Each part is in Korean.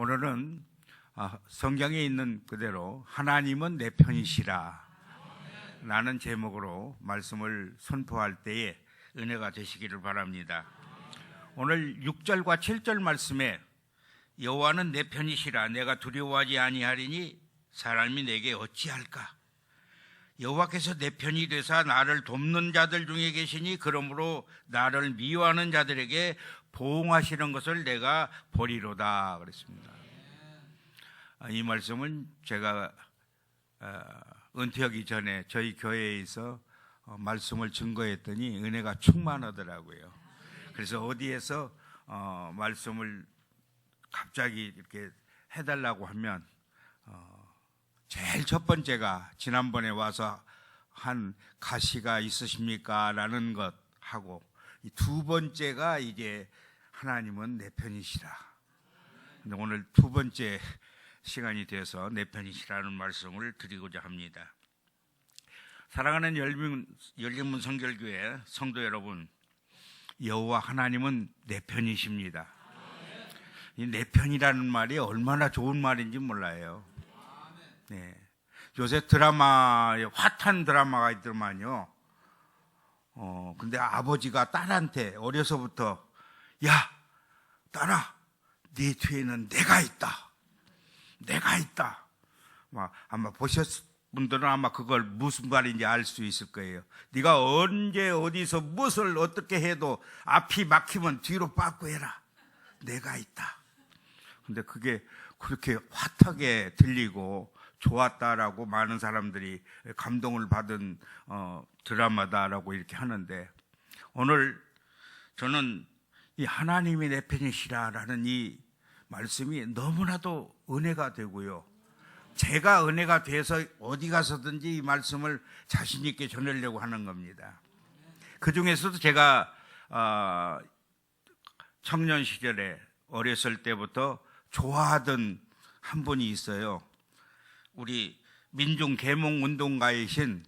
오늘은 성경에 있는 그대로 하나님은 내 편이시라 라는 제목으로 말씀을 선포할 때에 은혜가 되시기를 바랍니다. 오늘 6절과 7절 말씀에 여호와는 내 편이시라 내가 두려워하지 아니하리니 사람이 내게 어찌할까. 여호와께서 내 편이 되사 나를 돕는 자들 중에 계시니 그러므로 나를 미워하는 자들에게 보응하시는 것을 내가 보리로다 그랬습니다. 이 말씀은 제가 은퇴하기 전에 저희 교회에서 말씀을 증거했더니 은혜가 충만하더라고요. 그래서 어디에서 말씀을 갑자기 이렇게 해달라고 하면 제일 첫 번째가 지난번에 와서 한 가시가 있으십니까? 라는 것 하고 이 두 번째가 이제 하나님은 내 편이시라. 근데 오늘 두 번째 시간이 돼서 내 편이시라는 말씀을 드리고자 합니다. 사랑하는 열린문 성결교회 성도 여러분, 여호와 하나님은 내 편이십니다. 이 내 편이라는 말이 얼마나 좋은 말인지 몰라요. 네. 요새 드라마에 핫한 드라마가 있더만요. 근데 아버지가 딸한테 어려서부터 야, 딸아, 네 뒤에는 내가 있다. 내가 있다. 아마 보셨을 분들은 아마 그걸 무슨 말인지 알 수 있을 거예요. 네가 언제 어디서 무엇을 어떻게 해도 앞이 막히면 뒤로 빠꾸 해라. 내가 있다. 근데 그게 그렇게 핫하게 들리고 좋았다라고 많은 사람들이 감동을 받은 드라마다라고 이렇게 하는데, 오늘 저는 이 하나님이 내 편이시라라는 이 말씀이 너무나도 은혜가 되고요. 제가 은혜가 돼서 어디 가서든지 이 말씀을 자신 있게 전하려고 하는 겁니다. 그 중에서도 제가 청년 시절에 어렸을 때부터 좋아하던 한 분이 있어요. 우리 민중 계몽 운동가이신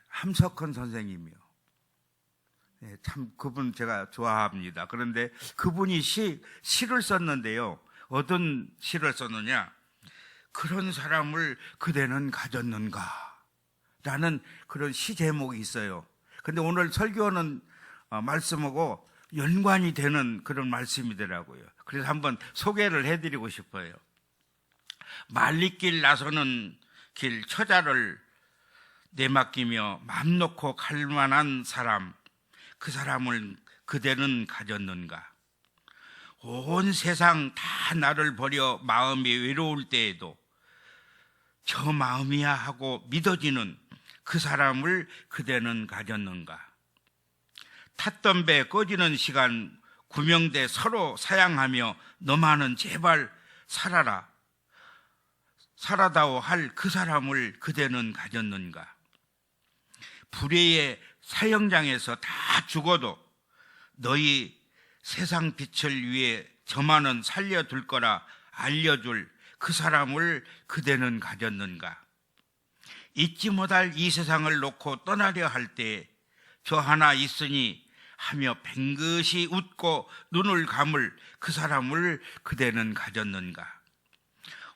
함석헌 선생님이요. 참 그분 제가 좋아합니다. 그런데 그분이 시를 썼는데요. 어떤 시를 썼느냐? 그런 사람을 그대는 가졌는가? 라는 그런 시 제목이 있어요. 근데 오늘 설교하는 말씀하고 연관이 되는 그런 말씀이더라고요. 그래서 한번 소개를 해드리고 싶어요. 말리길 나서는 길 처자를 내맡기며 맘 놓고 갈 만한 사람, 그 사람을 그대는 가졌는가? 온 세상 다 나를 버려 마음이 외로울 때에도 저 마음이야 하고 믿어지는 그 사람을 그대는 가졌는가? 탔던 배 꺼지는 시간 구명대 서로 사양하며 너만은 제발 살아라. 살아다오 할 그 사람을 그대는 가졌는가? 불의의 사형장에서 다 죽어도 너희 세상 빛을 위해 저만은 살려둘 거라 알려줄 그 사람을 그대는 가졌는가? 잊지 못할 이 세상을 놓고 떠나려 할 때 저 하나 있으니 하며 뱅긋이 웃고 눈을 감을 그 사람을 그대는 가졌는가?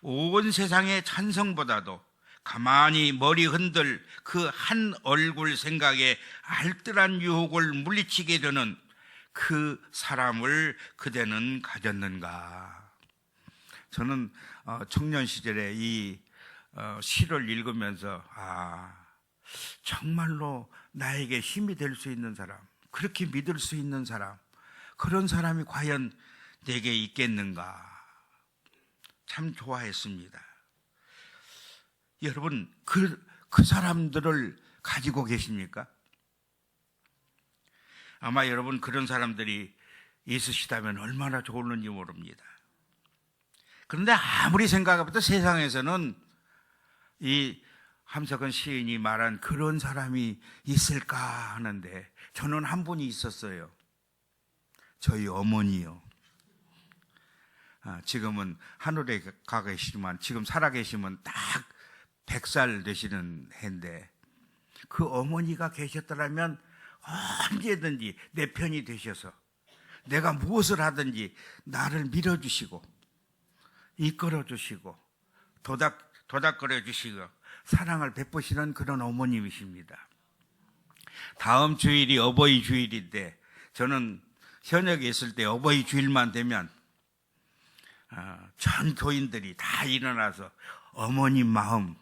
온 세상의 찬성보다도 가만히 머리 흔들 그 한 얼굴 생각에 알뜰한 유혹을 물리치게 되는 그 사람을 그대는 가졌는가? 저는 청년 시절에 이 시를 읽으면서 정말로 나에게 힘이 될 수 있는 사람, 그렇게 믿을 수 있는 사람, 그런 사람이 과연 내게 있겠는가? 참 좋아했습니다. 여러분, 그 사람들을 가지고 계십니까? 아마 여러분 그런 사람들이 있으시다면 얼마나 좋을는지 모릅니다. 그런데 아무리 생각해봐도 세상에서는 이 함석헌 시인이 말한 그런 사람이 있을까 하는데, 저는 한 분이 있었어요. 저희 어머니요. 지금은 하늘에 가 계시지만 지금 살아 계시면 딱 100살 되시는 해인데, 그 어머니가 계셨더라면 언제든지 내 편이 되셔서 내가 무엇을 하든지 나를 밀어주시고 이끌어 주시고 도닥거려 주시고 사랑을 베푸시는 그런 어머님이십니다. 다음 주일이 어버이 주일인데 저는 현역에 있을 때 어버이 주일만 되면 전 교인들이 다 일어나서 어머님 마음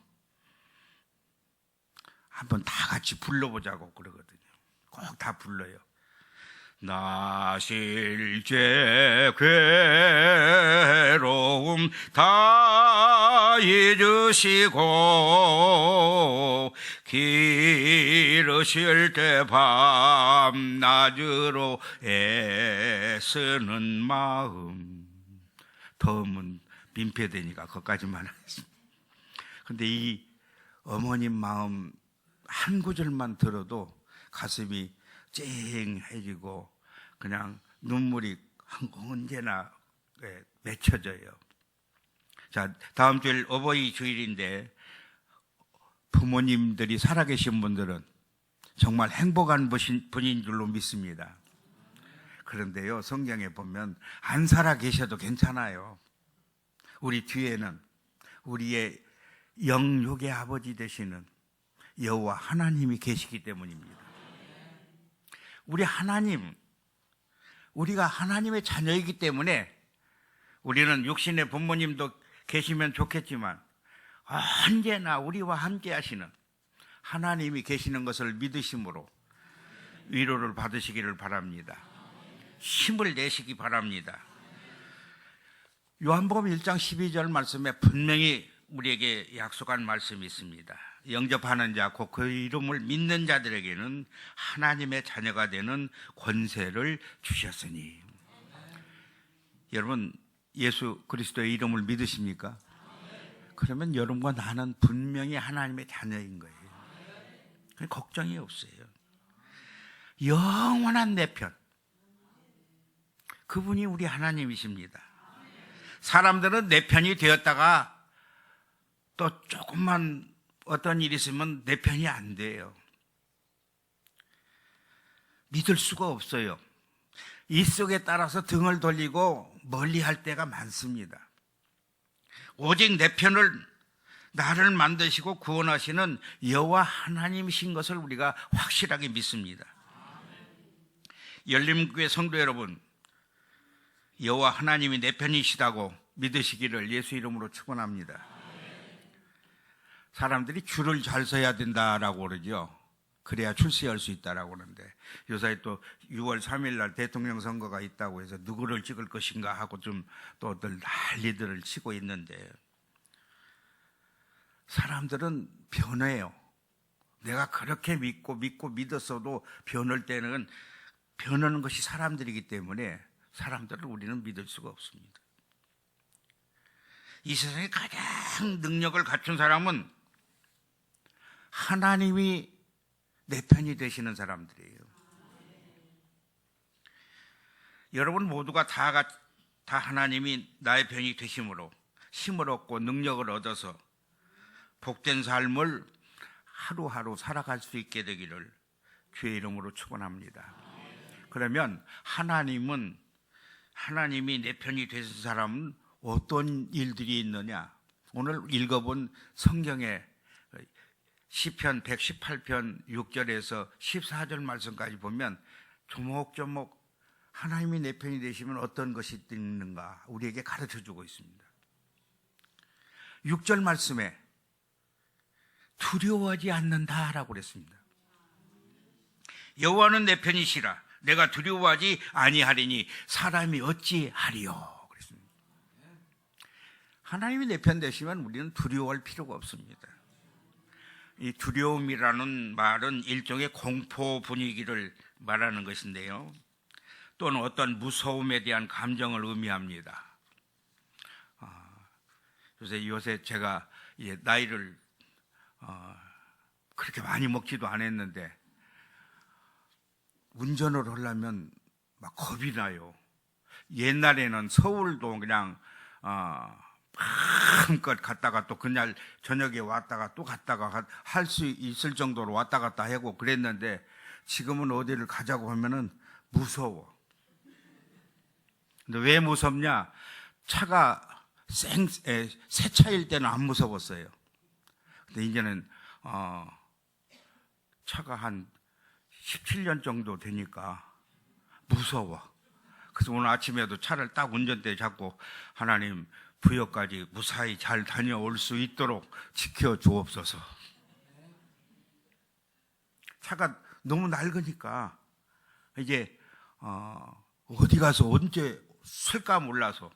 한번 다 같이 불러보자고 그러거든요. 꼭 다 불러요. 나 실제 괴로움 다 잊으시고 기르실 때 밤낮으로 애쓰는 마음. 더우면 민폐되니까 그것까지만 하겠습니다. 근데 이 어머님 마음 한 구절만 들어도 가슴이 찡해지고 그냥 눈물이 언제나 맺혀져요. 자, 다음 주일 어버이 주일인데 부모님들이 살아계신 분들은 정말 행복한 분인 줄로 믿습니다. 그런데요, 성경에 보면 안 살아계셔도 괜찮아요. 우리 뒤에는 우리의 영육의 아버지 되시는 여호와 하나님이 계시기 때문입니다. 우리 하나님, 우리가 하나님의 자녀이기 때문에 우리는 육신의 부모님도 계시면 좋겠지만 언제나 우리와 함께 하시는 하나님이 계시는 것을 믿으심으로 위로를 받으시기를 바랍니다. 힘을 내시기 바랍니다. 요한복음 1장 12절 말씀에 분명히 우리에게 약속한 말씀이 있습니다. 영접하는 자, 곧 그 이름을 믿는 자들에게는 하나님의 자녀가 되는 권세를 주셨으니. 여러분, 예수 그리스도의 이름을 믿으십니까? 그러면 여러분과 나는 분명히 하나님의 자녀인 거예요. 걱정이 없어요. 영원한 내 편, 그분이 우리 하나님이십니다. 사람들은 내 편이 되었다가 또 조금만 어떤 일이 있으면 내 편이 안 돼요. 믿을 수가 없어요. 이 속에 따라서 등을 돌리고 멀리 할 때가 많습니다. 오직 내 편을 나를 만드시고 구원하시는 여호와 하나님이신 것을 우리가 확실하게 믿습니다. 열림교회 성도 여러분, 여호와 하나님이 내 편이시다고 믿으시기를 예수 이름으로 축원합니다. 사람들이 줄을 잘 서야 된다라고 그러죠. 그래야 출세할 수 있다라고 그러는데 요사이 또 6월 3일 날 대통령 선거가 있다고 해서 누구를 찍을 것인가 하고 좀 또 어떤 난리들을 치고 있는데 사람들은 변해요. 내가 그렇게 믿고 믿었어도 변할 때는 변하는 것이 사람들이기 때문에 사람들을 우리는 믿을 수가 없습니다. 이 세상에 가장 능력을 갖춘 사람은 하나님이 내 편이 되시는 사람들이에요. 여러분 모두가 다 하나님이 나의 편이 되심으로 힘을 얻고 능력을 얻어서 복된 삶을 하루하루 살아갈 수 있게 되기를 주의 이름으로 축원합니다. 그러면 하나님이 내 편이 되신 사람은 어떤 일들이 있느냐? 오늘 읽어본 성경의 시편 118편 6절에서 14절 말씀까지 보면 조목조목 하나님이 내 편이 되시면 어떤 것이 있는가 우리에게 가르쳐주고 있습니다. 6절 말씀에 두려워하지 않는다라고 그랬습니다. 여호와는 내 편이시라 내가 두려워하지 아니하리니 사람이 어찌하리요 그랬습니다. 하나님이 내 편 되시면 우리는 두려워할 필요가 없습니다. 이 두려움이라는 말은 일종의 공포 분위기를 말하는 것인데요. 또는 어떤 무서움에 대한 감정을 의미합니다. 요새 제가 나이를 그렇게 많이 먹지도 않았는데 운전을 하려면 막 겁이 나요. 옛날에는 서울도 그냥 마음껏 갔다가 또 그날 저녁에 왔다가 또 갔다가 할 수 있을 정도로 왔다 갔다 하고 그랬는데 지금은 어디를 가자고 하면은 무서워. 근데 왜 무섭냐? 차가 새 차일 때는 안 무서웠어요. 근데 이제는 차가 한 17년 정도 되니까 무서워. 그래서 오늘 아침에도 차를 딱 운전대 잡고 하나님 부여까지 무사히 잘 다녀올 수 있도록 지켜주옵소서. 차가 너무 낡으니까 이제 어디 가서 언제 쓸까 몰라서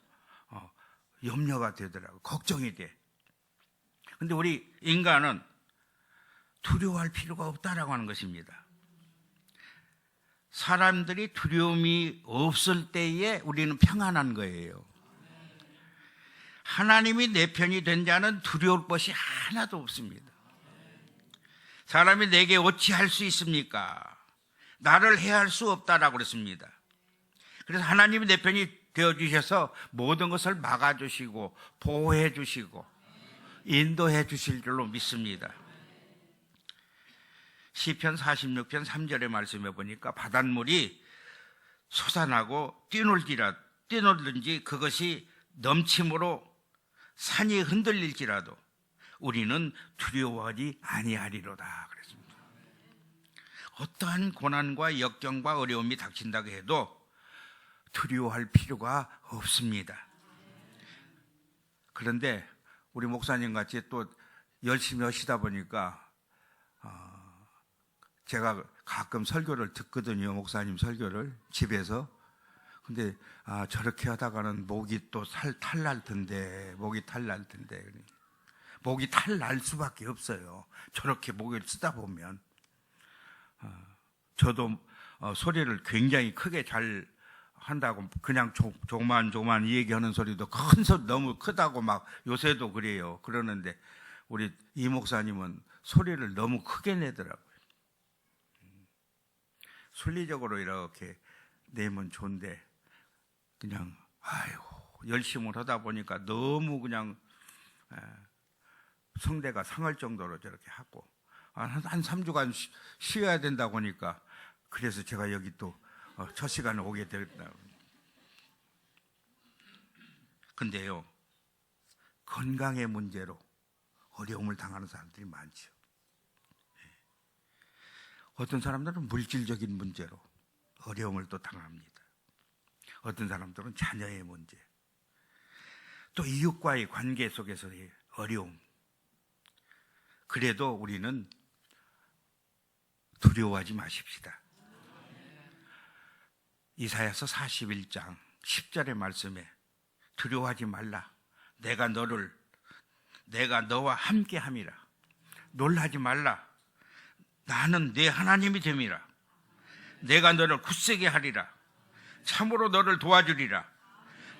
염려가 되더라고. 걱정이 돼. 근데 우리 인간은 두려워할 필요가 없다라고 하는 것입니다. 사람들이 두려움이 없을 때에 우리는 평안한 거예요. 하나님이 내 편이 된 자는 두려울 것이 하나도 없습니다. 사람이 내게 어찌할 수 있습니까? 나를 해할 수 없다라고 그랬습니다. 그래서 하나님이 내 편이 되어주셔서 모든 것을 막아주시고 보호해 주시고 인도해 주실 줄로 믿습니다. 시편 46편 3절의 말씀에 보니까 바닷물이 솟아나고 뛰놀든지 그것이 넘침으로 산이 흔들릴지라도 우리는 두려워하지 아니하리로다 그랬습니다. 어떠한 고난과 역경과 어려움이 닥친다고 해도 두려워할 필요가 없습니다. 그런데 우리 목사님 같이 또 열심히 하시다 보니까 제가 가끔 설교를 듣거든요. 목사님 설교를 집에서. 근데 저렇게 하다가는 목이 또 탈날 텐데 목이 탈날 텐데 목이 탈날 수밖에 없어요. 저렇게 목을 쓰다 보면. 저도 소리를 굉장히 크게 잘 한다고 그냥 조만 얘기하는 소리도 큰 소리 너무 크다고 막 요새도 그래요. 그러는데 우리 이 목사님은 소리를 너무 크게 내더라고요. 순리적으로 이렇게 내면 좋은데 그냥 열심히 하다 보니까 너무 그냥 성대가 상할 정도로 저렇게 하고 한 3주간 쉬어야 된다고 하니까 그래서 제가 여기 또 첫 시간에 오게 되었다. 근데요, 건강의 문제로 어려움을 당하는 사람들이 많죠. 어떤 사람들은 물질적인 문제로 어려움을 또 당합니다. 어떤 사람들은 자녀의 문제, 또 이웃과의 관계 속에서의 어려움. 그래도 우리는 두려워하지 마십시다. 이사야서 41장 10절의 말씀에 두려워하지 말라. 내가 너와 함께 함이라. 놀라지 말라. 나는 네 하나님이 됨이라. 내가 너를 굳세게 하리라. 참으로 너를 도와주리라.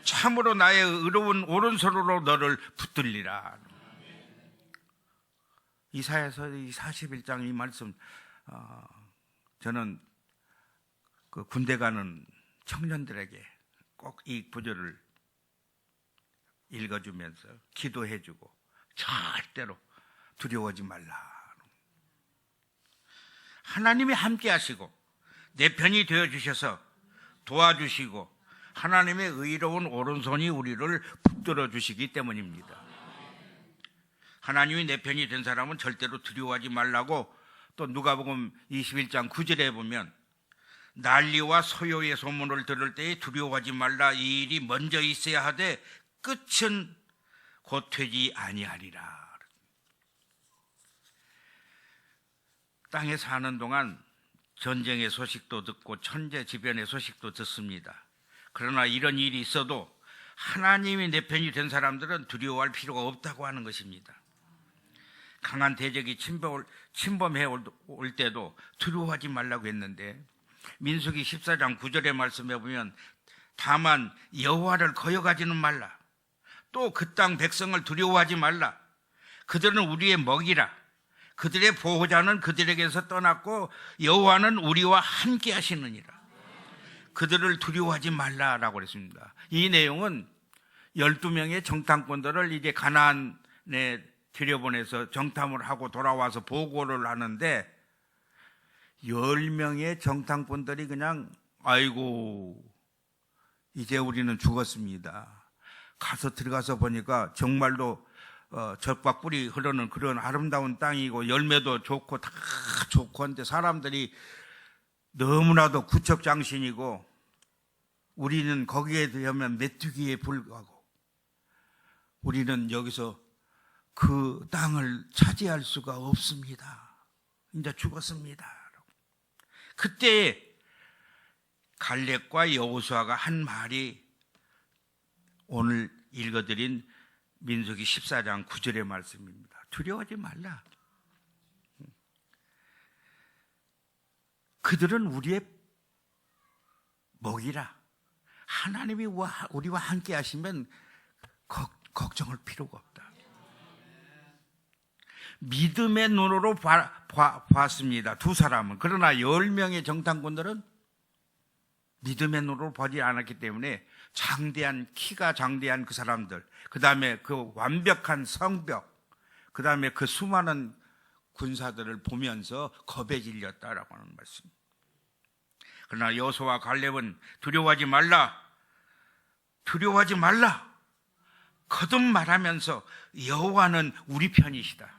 참으로 나의 의로운 오른손으로 너를 붙들리라. 이사야서 41장 이 말씀 저는 그 군대 가는 청년들에게 꼭 이 구절을 읽어주면서 기도해주고 절대로 두려워하지 말라. 하나님이 함께 하시고 내 편이 되어주셔서 도와주시고 하나님의 의로운 오른손이 우리를 붙들어 주시기 때문입니다. 하나님이 내 편이 된 사람은 절대로 두려워하지 말라고 또 누가복음 21장 9절에 보면 난리와 소요의 소문을 들을 때에 두려워하지 말라. 이 일이 먼저 있어야 하되 끝은 곧 되지 아니하리라. 땅에 사는 동안 전쟁의 소식도 듣고 천재지변의 소식도 듣습니다. 그러나 이런 일이 있어도 하나님이 내 편이 된 사람들은 두려워할 필요가 없다고 하는 것입니다. 강한 대적이 침범해 올 때도 두려워하지 말라고 했는데 민수기 14장 9절의 말씀에 보면 다만 여호와를 거역하지는 말라. 또 그 땅 백성을 두려워하지 말라. 그들은 우리의 먹이라. 그들의 보호자는 그들에게서 떠났고 여호와는 우리와 함께 하시느니라. 그들을 두려워하지 말라라고 그랬습니다. 이 내용은 12명의 정탐꾼들을 이제 가나안에 들여보내서 정탐을 하고 돌아와서 보고를 하는데 10명의 정탐꾼들이 그냥 아이고 이제 우리는 죽었습니다. 들어가서 보니까 정말로 젖과 꿀이 흐르는 그런 아름다운 땅이고 열매도 좋고 다 좋고 한데 사람들이 너무나도 구척장신이고 우리는 거기에 대하면 메뚜기에 불과하고 우리는 여기서 그 땅을 차지할 수가 없습니다. 이제 죽었습니다. 그때 갈렙과 여호수아가 한 말이 오늘 읽어드린 민수기 14장 9절의 말씀입니다. 두려워하지 말라. 그들은 우리의 먹이라. 하나님이 우리와 함께 하시면 걱정할 필요가 없다. 믿음의 눈으로 봤습니다. 두 사람은. 그러나 10명의 정탐꾼들은 믿음의 눈으로 보지 않았기 때문에 키가 장대한 그 사람들, 그 다음에 그 완벽한 성벽, 그 다음에 그 수많은 군사들을 보면서 겁에 질렸다라고 하는 말씀. 그러나 여호수아와 갈렙은 두려워하지 말라. 두려워하지 말라. 거듭 말하면서 여호와는 우리 편이시다.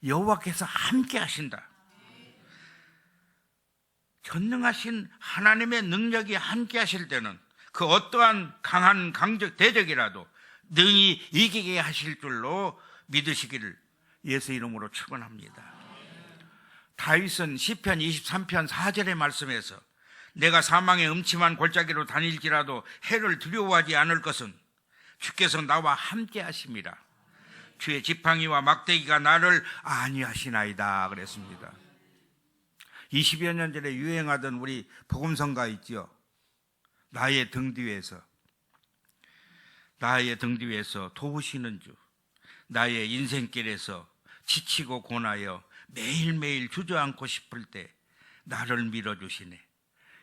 여호와께서 함께 하신다. 전능하신 하나님의 능력이 함께 하실 때는 그 어떠한 강한 대적이라도 능히 이기게 하실 줄로 믿으시기를 예수 이름으로 축원합니다. 다윗은 시편 23편 4절의 말씀에서 내가 사망의 음침한 골짜기로 다닐지라도 해를 두려워하지 않을 것은 주께서 나와 함께 하심이라. 주의 지팡이와 막대기가 나를 안위하시나이다 그랬습니다. 20여 년 전에 유행하던 우리 복음성가 있죠. 나의 등 뒤에서 도우시는 주, 나의 인생길에서 지치고 고나여 매일매일 주저앉고 싶을 때 나를 밀어주시네.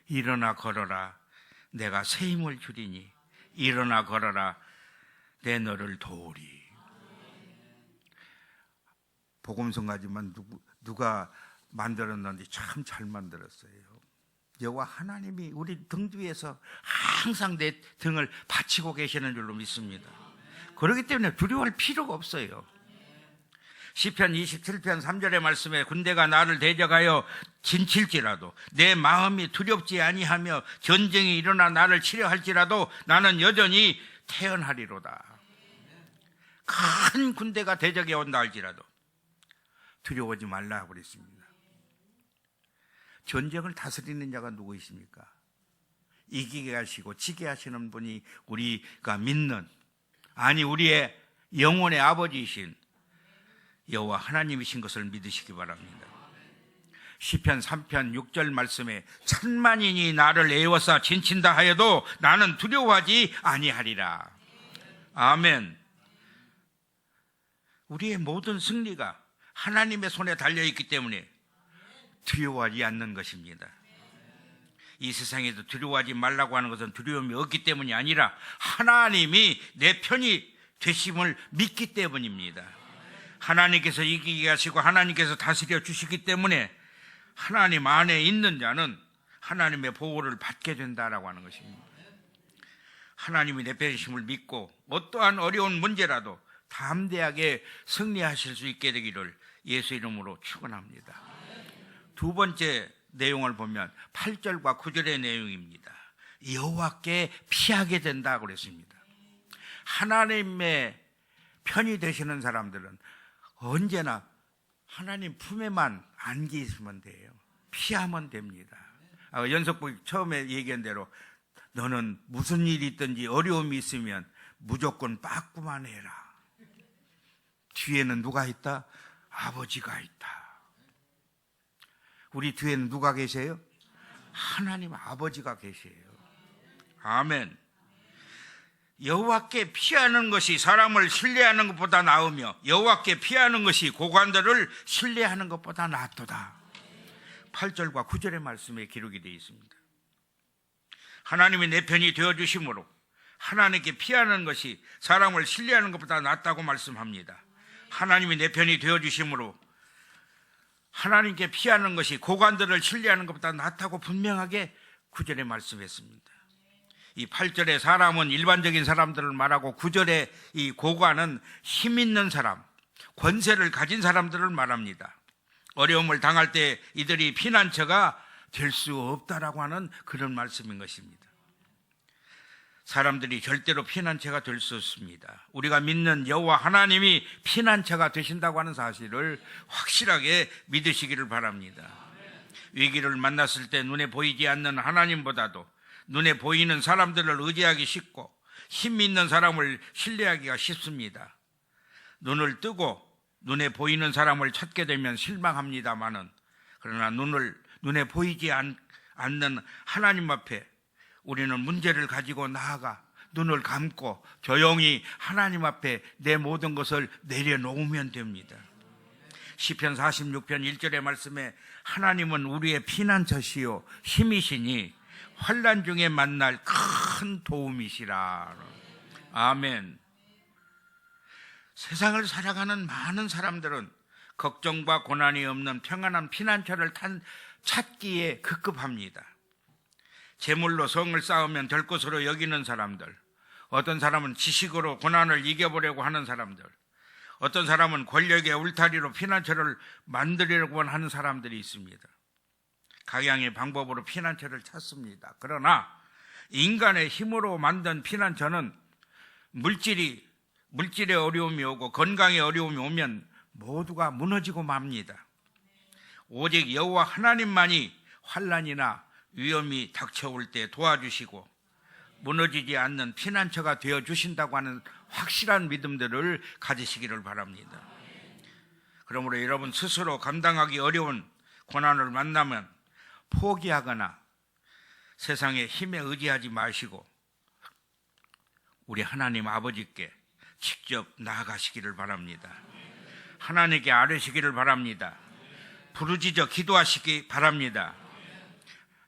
일어나 걸어라, 내가 새 힘을 주리니 일어나 걸어라, 내 너를 도우리. 복음성가지만 누가 만들었는지 참 잘 만들었어요. 여호와 하나님이 우리 등 뒤에서 항상 내 등을 받치고 계시는 줄로 믿습니다. 그렇기 때문에 두려워할 필요가 없어요. 시편 27편 3절의 말씀에 군대가 나를 대적하여 진칠지라도 내 마음이 두렵지 아니하며 전쟁이 일어나 나를 치려 할지라도 나는 여전히 태어나리로다. 큰 군대가 대적해 온다 할지라도 두려워하지 말라 그랬습니다. 전쟁을 다스리는 자가 누구이십니까? 이기게 하시고 지게 하시는 분이 우리가 믿는, 아니 우리의 영혼의 아버지이신 여호와 하나님이신 것을 믿으시기 바랍니다. 시편 3편 6절 말씀에 천만인이 나를 애워싸 진친다 하여도 나는 두려워하지 아니하리라. 아멘. 우리의 모든 승리가 하나님의 손에 달려있기 때문에 두려워하지 않는 것입니다. 이 세상에도 두려워하지 말라고 하는 것은 두려움이 없기 때문이 아니라 하나님이 내 편이 되심을 믿기 때문입니다. 하나님께서 이기게 하시고 하나님께서 다스려 주시기 때문에 하나님 안에 있는 자는 하나님의 보호를 받게 된다라고 하는 것입니다. 하나님이 내 편이심을 믿고 어떠한 어려운 문제라도 담대하게 승리하실 수 있게 되기를 예수 이름으로 축원합니다. 두 번째 내용을 보면 8절과 9절의 내용입니다. 여호와께 피하게 된다고 그랬습니다. 하나님의 편이 되시는 사람들은 언제나 하나님 품에만 안겨 있으면 돼요. 피하면 됩니다. 연속복 처음에 얘기한 대로 너는 무슨 일이 있든지 어려움이 있으면 무조건 빠꾸만 해라. 뒤에는 누가 있다? 아버지가 있다. 우리 뒤에는 누가 계세요? 하나님 아버지가 계세요. 아멘. 여호와께 피하는 것이 사람을 신뢰하는 것보다 나으며 여호와께 피하는 것이 고관들을 신뢰하는 것보다 낫도다. 8절과 9절의 말씀에 기록이 되어 있습니다. 하나님이 내 편이 되어주심으로 하나님께 피하는 것이 사람을 신뢰하는 것보다 낫다고 말씀합니다. 하나님이 내 편이 되어주심으로 하나님께 피하는 것이 고관들을 신뢰하는 것보다 낫다고 분명하게 9절에 말씀했습니다. 이 8절에 사람은 일반적인 사람들을 말하고 9절에 이 고관은 힘 있는 사람, 권세를 가진 사람들을 말합니다. 어려움을 당할 때 이들이 피난처가 될 수 없다라고 하는 그런 말씀인 것입니다. 사람들이 절대로 피난처가 될 수 없습니다. 우리가 믿는 여호와 하나님이 피난처가 되신다고 하는 사실을 확실하게 믿으시기를 바랍니다. 위기를 만났을 때 눈에 보이지 않는 하나님보다도 눈에 보이는 사람들을 의지하기 쉽고 힘 있는 사람을 신뢰하기가 쉽습니다. 눈을 뜨고 눈에 보이는 사람을 찾게 되면 실망합니다마는, 그러나 눈에 보이지 않는 하나님 앞에 우리는 문제를 가지고 나아가 눈을 감고 조용히 하나님 앞에 내 모든 것을 내려놓으면 됩니다. 시편 46편 1절의 말씀에 하나님은 우리의 피난처시요 힘이시니 환난 중에 만날 큰 도움이시라. 아멘. 세상을 살아가는 많은 사람들은 걱정과 고난이 없는 평안한 피난처를 찾기에 급급합니다. 재물로 성을 쌓으면 될 것으로 여기는 사람들, 어떤 사람은 지식으로 고난을 이겨보려고 하는 사람들, 어떤 사람은 권력의 울타리로 피난처를 만들려고 하는 사람들이 있습니다. 각양의 방법으로 피난처를 찾습니다. 그러나 인간의 힘으로 만든 피난처는 물질의 어려움이 오고 건강의 어려움이 오면 모두가 무너지고 맙니다. 오직 여호와 하나님만이 환난이나 위험이 닥쳐올 때 도와주시고 무너지지 않는 피난처가 되어주신다고 하는 확실한 믿음들을 가지시기를 바랍니다. 그러므로 여러분 스스로 감당하기 어려운 고난을 만나면 포기하거나 세상의 힘에 의지하지 마시고 우리 하나님 아버지께 직접 나아가시기를 바랍니다. 하나님께 아뢰시기를 바랍니다. 부르짖어 기도하시기 바랍니다.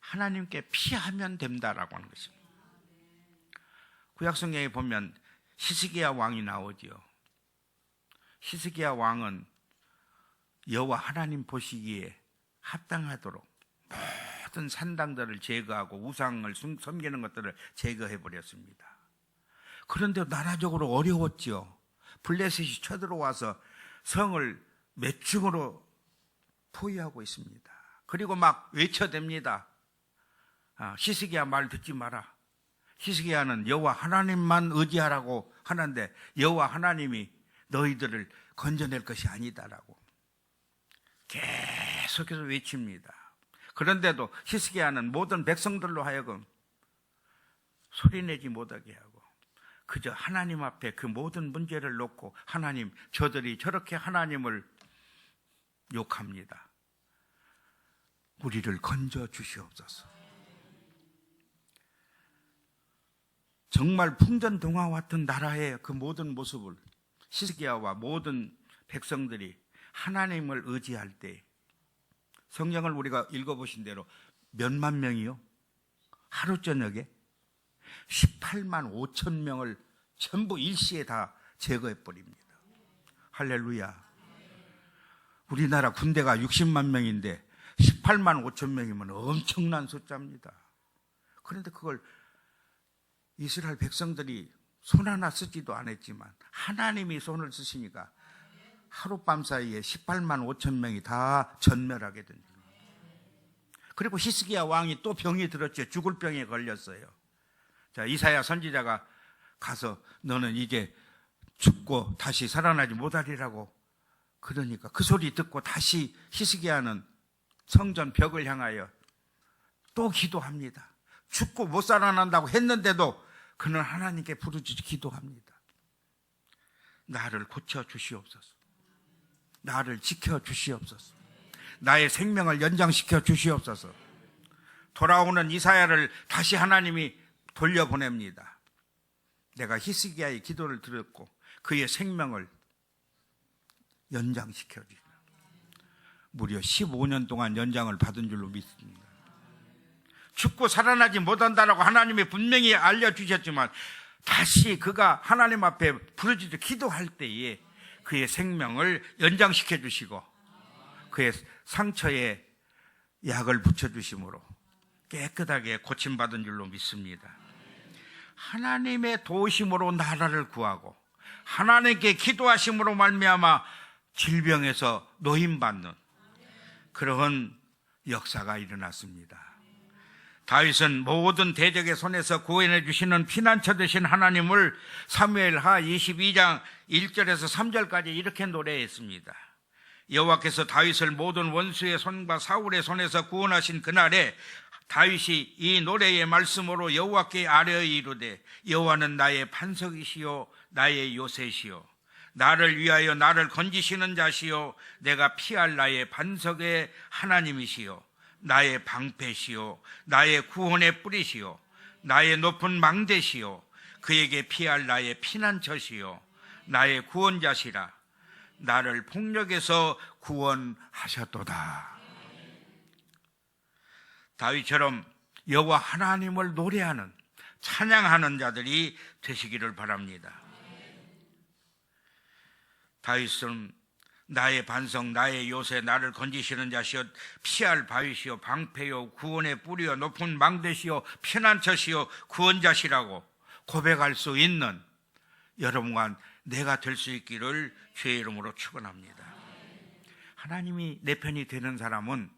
하나님께 피하면 된다라고 하는 것입니다. 구약성경에 보면 히스기야 왕이 나오지요. 히스기야 왕은 여호와 하나님 보시기에 합당하도록 모든 산당들을 제거하고 우상을 섬기는 것들을 제거해 버렸습니다. 그런데 나라적으로 어려웠죠. 블레셋이 쳐들어와서 성을 몇 층으로 포위하고 있습니다. 그리고 막 외쳐댑니다. 히스기야 말 듣지 마라. 히스기야는 여호와 하나님만 의지하라고 하는데 여호와 하나님이 너희들을 건져낼 것이 아니다라고 계속해서 외칩니다. 그런데도 히스기야는 모든 백성들로 하여금 소리내지 못하게 하고 그저 하나님 앞에 그 모든 문제를 놓고 하나님, 저들이 저렇게 하나님을 욕합니다. 우리를 건져 주시옵소서. 정말 풍전등화 같은 나라의 그 모든 모습을 히스기야와 모든 백성들이 하나님을 의지할 때 성경을 우리가 읽어보신 대로 몇만 명이요? 하루 저녁에 18만 5천 명을 전부 일시에 다 제거해버립니다. 할렐루야. 우리나라 군대가 60만 명인데 18만 5천 명이면 엄청난 숫자입니다. 그런데 그걸 이스라엘 백성들이 손 하나 쓰지도 않았지만 하나님이 손을 쓰시니까 하룻밤 사이에 18만 5천 명이 다 전멸하게 됩니다. 그리고 히스기야 왕이 또 병이 들었죠. 죽을 병에 걸렸어요. 자, 이사야 선지자가 가서 너는 이제 죽고 다시 살아나지 못하리라고 그러니까 그 소리 듣고 다시 히스기야는 성전 벽을 향하여 또 기도합니다. 죽고 못 살아난다고 했는데도 그는 하나님께 부르짖어 기도합니다. 나를 고쳐 주시옵소서. 나를 지켜 주시옵소서. 나의 생명을 연장시켜 주시옵소서. 돌아오는 이사야를 다시 하나님이 돌려보냅니다. 내가 히스기야의 기도를 들었고 그의 생명을 연장시켜 주시옵소서. 무려 15년 동안 연장을 받은 줄로 믿습니다. 죽고 살아나지 못한다라고 하나님이 분명히 알려주셨지만 다시 그가 하나님 앞에 부르짖어 기도할 때에 그의 생명을 연장시켜 주시고 그의 상처에 약을 붙여주심으로 깨끗하게 고침받은 줄로 믿습니다. 하나님의 도우심으로 나라를 구하고 하나님께 기도하심으로 말미암아 질병에서 노임받는 그러한 역사가 일어났습니다. 다윗은 모든 대적의 손에서 구원해 주시는 피난처 되신 하나님을 사무엘하 22장 1절에서 3절까지 이렇게 노래했습니다. 여호와께서 다윗을 모든 원수의 손과 사울의 손에서 구원하신 그날에 다윗이 이 노래의 말씀으로 여호와께 아뢰어 이르되 여호와는 나의 반석이시요 나의 요새시요 나를 위하여 나를 건지시는 자시요 내가 피할 나의 반석의 하나님이시요 나의 방패시요 나의 구원의 뿌리시요 나의 높은 망대시요 그에게 피할 나의 피난처시요 나의 구원자시라 나를 폭력에서 구원하셨도다. 다윗처럼 여호와 하나님을 노래하는 찬양하는 자들이 되시기를 바랍니다. 다윗은 나의 반석 나의 요새 나를 건지시는 자시여 피할 바위시여 방패요 구원의 뿌리요 높은 망대시여 피난처시여 구원자시라고 고백할 수 있는 여러분과 내가 될 수 있기를 주의 이름으로 축원합니다. 하나님이 내 편이 되는 사람은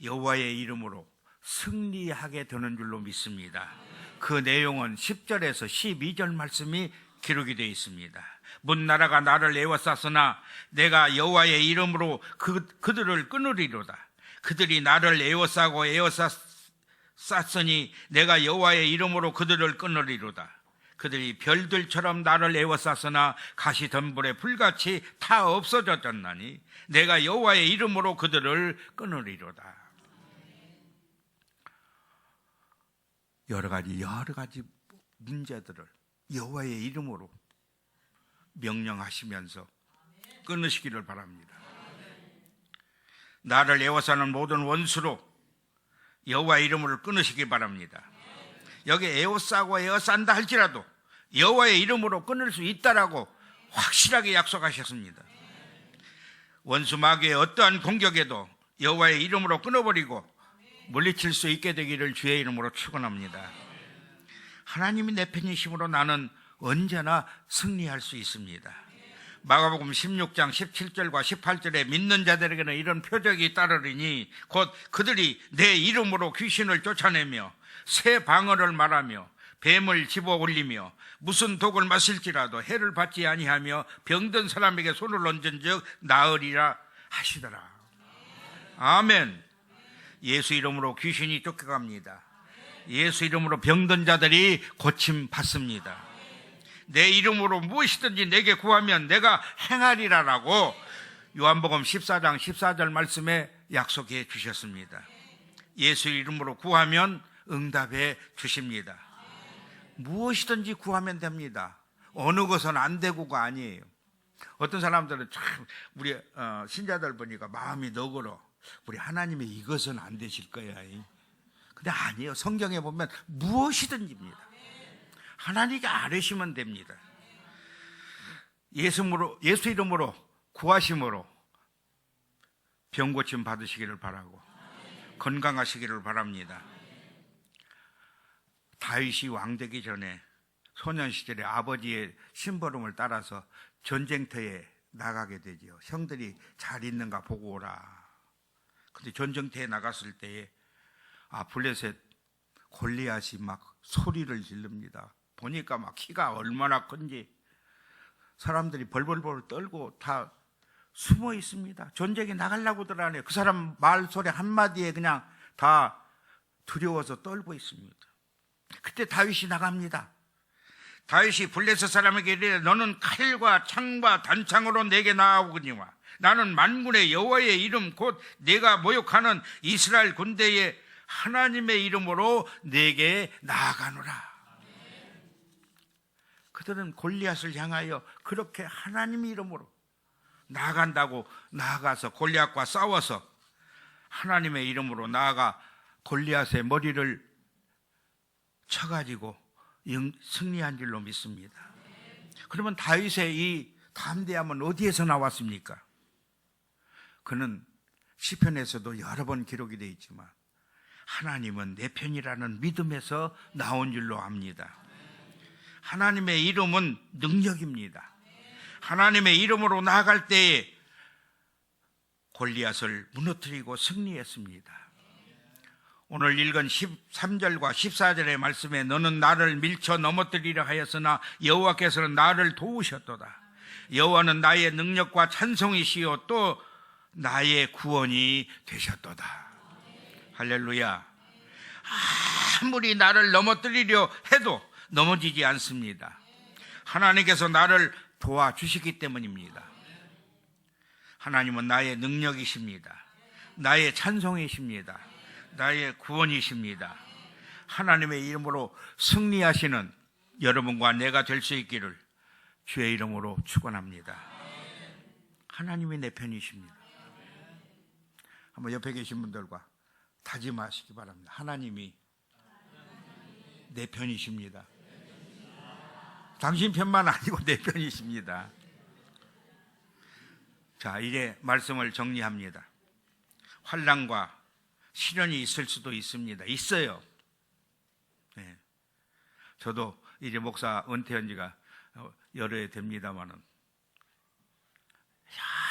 여호와의 이름으로 승리하게 되는 줄로 믿습니다. 그 내용은 10절에서 12절 말씀이 기록이 되어 있습니다. 문나라가 나를 에워쌌으나 내가 여호와의 이름으로 그들을 끊으리로다. 그들이 나를 에워싸고 에워쌌으니 내가 여호와의 이름으로 그들을 끊으리로다. 그들이 별들처럼 나를 에워쌌으나 가시덤불에 불같이 다 없어졌나니 내가 여호와의 이름으로 그들을 끊으리로다. 여러 가지 문제들을 여호와의 이름으로 명령하시면서 끊으시기를 바랍니다. 나를 에워싸는 모든 원수로 여호와의 이름으로 끊으시기 바랍니다. 여기 에워싸고 에워싼다 할지라도 여호와의 이름으로 끊을 수 있다라고 확실하게 약속하셨습니다. 원수 마귀의 어떠한 공격에도 여호와의 이름으로 끊어버리고 물리칠 수 있게 되기를 주의 이름으로 축원합니다. 하나님이 내 편이심으로 나는 언제나 승리할 수 있습니다. 마가복음 16장 17절과 18절에 믿는 자들에게는 이런 표적이 따르리니 곧 그들이 내 이름으로 귀신을 쫓아내며 새 방언을 말하며 뱀을 집어 올리며 무슨 독을 마실지라도 해를 받지 아니하며 병든 사람에게 손을 얹은 즉 나으리라 하시더라. 아멘. 예수 이름으로 귀신이 쫓겨갑니다. 예수 이름으로 병든 자들이 고침 받습니다. 내 이름으로 무엇이든지 내게 구하면 내가 행하리라라고 요한복음 14장 14절 말씀에 약속해 주셨습니다. 예수 이름으로 구하면 응답해 주십니다. 무엇이든지 구하면 됩니다. 어느 것은 안 되고가 아니에요. 어떤 사람들은 참 우리 신자들 보니까 마음이 너그러. 우리 하나님의 이것은 안 되실 거야. 근데 아니에요. 성경에 보면 무엇이든지입니다. 하나님께 아뢰시면 됩니다. 예수 이름으로 구하심으로 병 고침 받으시기를 바라고 건강하시기를 바랍니다. 다윗이 왕되기 전에 소년 시절에 아버지의 심부름을 따라서 전쟁터에 나가게 되죠. 형들이 잘 있는가 보고 오라. 근데 전쟁터에 나갔을 때에 블레셋 골리앗이 막 소리를 지릅니다. 보니까 막 키가 얼마나 큰지 사람들이 벌벌벌 떨고 다 숨어 있습니다. 전쟁에 나가려고 들어가네요. 그 사람 말소리 한마디에 그냥 다 두려워서 떨고 있습니다. 그때 다윗이 나갑니다. 다윗이 블레셋 사람에게 이르되 너는 칼과 창과 단창으로 내게 나아오거니와 나는 만군의 여호와의 이름 곧 내가 모욕하는 이스라엘 군대의 하나님의 이름으로 내게 나아가노라. 그들은 골리앗을 향하여 그렇게 하나님의 이름으로 나아간다고 나아가서 골리앗과 싸워서 하나님의 이름으로 나아가 골리앗의 머리를 쳐가지고 승리한 줄로 믿습니다. 그러면 다윗의 이 담대함은 어디에서 나왔습니까? 그는 시편에서도 여러 번 기록이 되어 있지만 하나님은 내 편이라는 믿음에서 나온 줄로 압니다. 하나님의 이름은 능력입니다. 하나님의 이름으로 나아갈 때에 골리앗을 무너뜨리고 승리했습니다. 오늘 읽은 13절과 14절의 말씀에 너는 나를 밀쳐 넘어뜨리려 하였으나 여호와께서는 나를 도우셨도다. 여호와는 나의 능력과 찬송이시요 또 나의 구원이 되셨도다. 할렐루야. 아무리 나를 넘어뜨리려 해도 넘어지지 않습니다. 하나님께서 나를 도와주시기 때문입니다. 하나님은 나의 능력이십니다. 나의 찬송이십니다. 나의 구원이십니다. 하나님의 이름으로 승리하시는 여러분과 내가 될 수 있기를 주의 이름으로 축원합니다. 하나님이 내 편이십니다. 한번 옆에 계신 분들과 다짐하시기 바랍니다. 하나님이 내 편이십니다. 당신 편만 아니고 내 편이십니다. 자, 이제 말씀을 정리합니다. 환난과 시련이 있을 수도 있습니다. 있어요. 네. 저도 이제 목사 은퇴한 지가 여러 해 됩니다만은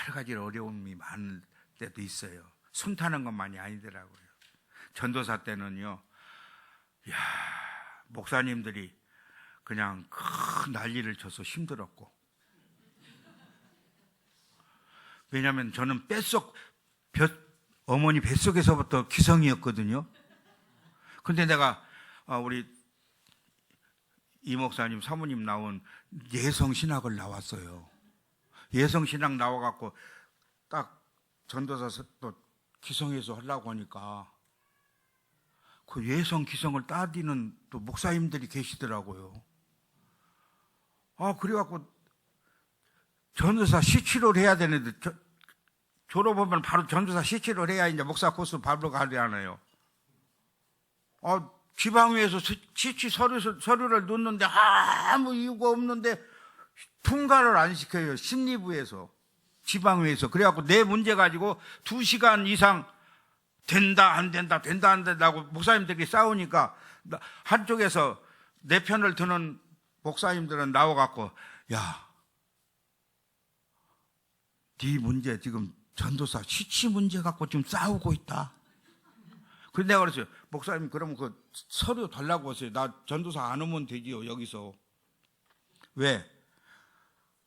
여러 가지 어려움이 많을 때도 있어요. 숨 타는 것만이 아니더라고요. 전도사 때는요, 목사님들이 그냥 큰 난리를 쳐서 힘들었고, 왜냐하면 저는 어머니 뱃속에서부터 기성이었거든요. 근데 내가 우리 이 목사님 사모님 나온 예성신학을 나왔어요. 예성신학 나와갖고 딱 전도사 또 기성에서 하려고 하니까 그 예성 기성을 따지는 또 목사님들이 계시더라고요. 그래갖고 전도사 시치를 해야 되는데 졸업하면 바로 전도사 시치를 해야 이제 목사 코스 바로 가야 하나요? 지방위에서 시치 서류를 넣는데 아무 이유가 없는데 통과를 안 시켜요. 심리부에서, 지방위에서. 그래갖고 내 문제 가지고 2시간 이상 된다 안 된다 된다 안 된다고 목사님들끼리 싸우니까 한쪽에서 내 편을 드는 목사님들은 나와갖고 야, 네 문제 지금 전도사 시치 문제 갖고 지금 싸우고 있다. 그래서 내가 그랬어요. 목사님 그러면 그 서류 달라고 하세요. 나 전도사 안 오면 되지요 여기서. 왜?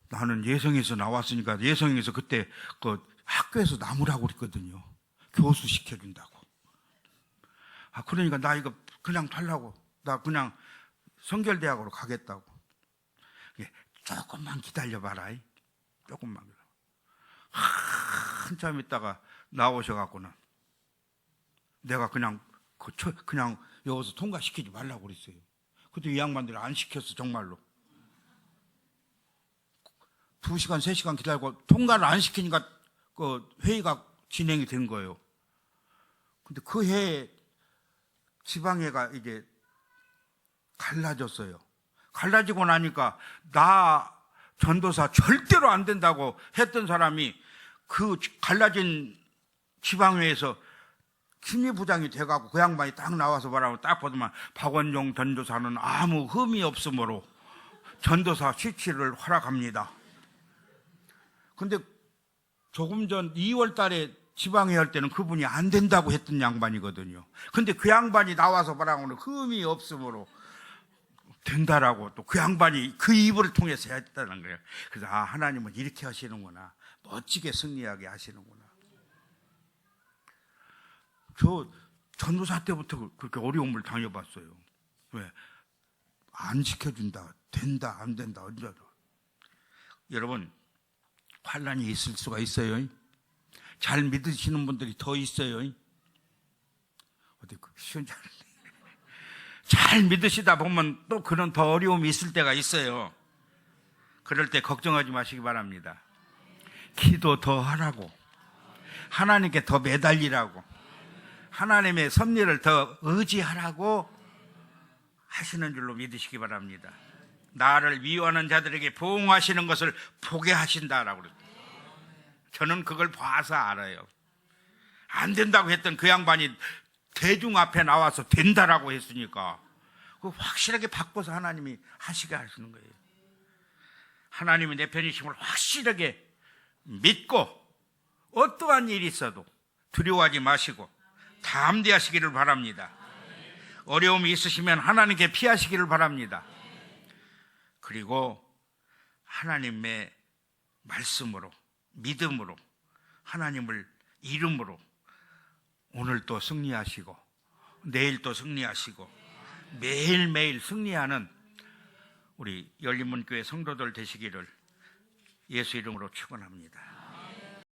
나는 예성에서 나왔으니까 예성에서 그때 그 학교에서 나무라고 그랬거든요. 교수 시켜준다고. 그러니까 나 이거 그냥 달라고. 나 그냥 성결대학으로 가겠다고. 조금만 기다려봐라. 조금만. 한참 있다가 나오셔갖고는 내가 그냥 여기서 통과시키지 말라고 그랬어요. 근데 이 양반들이 안 시켰어, 정말로. 2시간, 3시간 기다리고 통과를 안 시키니까 그 회의가 진행이 된 거예요. 근데 그 해에 지방회가 이제 갈라졌어요. 갈라지고 나니까 나 전도사 절대로 안 된다고 했던 사람이 그 갈라진 지방회에서 심리부장이 돼가고 그 양반이 딱 나와서 말하고 딱 보더만 박원종 전도사는 아무 흠이 없으므로 전도사 시치를 허락합니다. 근데 조금 전 2월 달에 지방회 할 때는 그분이 안 된다고 했던 양반이거든요. 근데 그 양반이 나와서 말하고는 흠이 없으므로 된다라고 또 그 양반이 그 입을 통해서 했다는 거예요. 그래서 하나님은 이렇게 하시는구나. 멋지게 승리하게 하시는구나. 저 전도사 때부터 그렇게 어려움을 당해봤어요. 왜? 안 지켜준다. 된다. 안 된다. 언제도. 여러분, 환난이 있을 수가 있어요. 잘 믿으시는 분들이 더 있어요. 어디 쉬운지 않은데. 잘 믿으시다 보면 또 그런 더 어려움이 있을 때가 있어요. 그럴 때 걱정하지 마시기 바랍니다. 기도 더 하라고, 하나님께 더 매달리라고, 하나님의 섭리를 더 의지하라고 하시는 줄로 믿으시기 바랍니다. 나를 미워하는 자들에게 보응하시는 것을 보게 하신다라고 그랬어요. 저는 그걸 봐서 알아요. 안 된다고 했던 그 양반이 대중 앞에 나와서 된다라고 했으니까 그 확실하게 바꿔서 하나님이 하시게 하시는 거예요. 하나님이 내 편이심을 확실하게 믿고 어떠한 일이 있어도 두려워하지 마시고 담대하시기를 바랍니다. 어려움이 있으시면 하나님께 피하시기를 바랍니다. 그리고 하나님의 말씀으로, 믿음으로, 하나님을 이름으로 오늘 또 승리하시고 내일 또 승리하시고 매일매일 승리하는 우리 열린문교회 성도들 되시기를 예수 이름으로 축원합니다.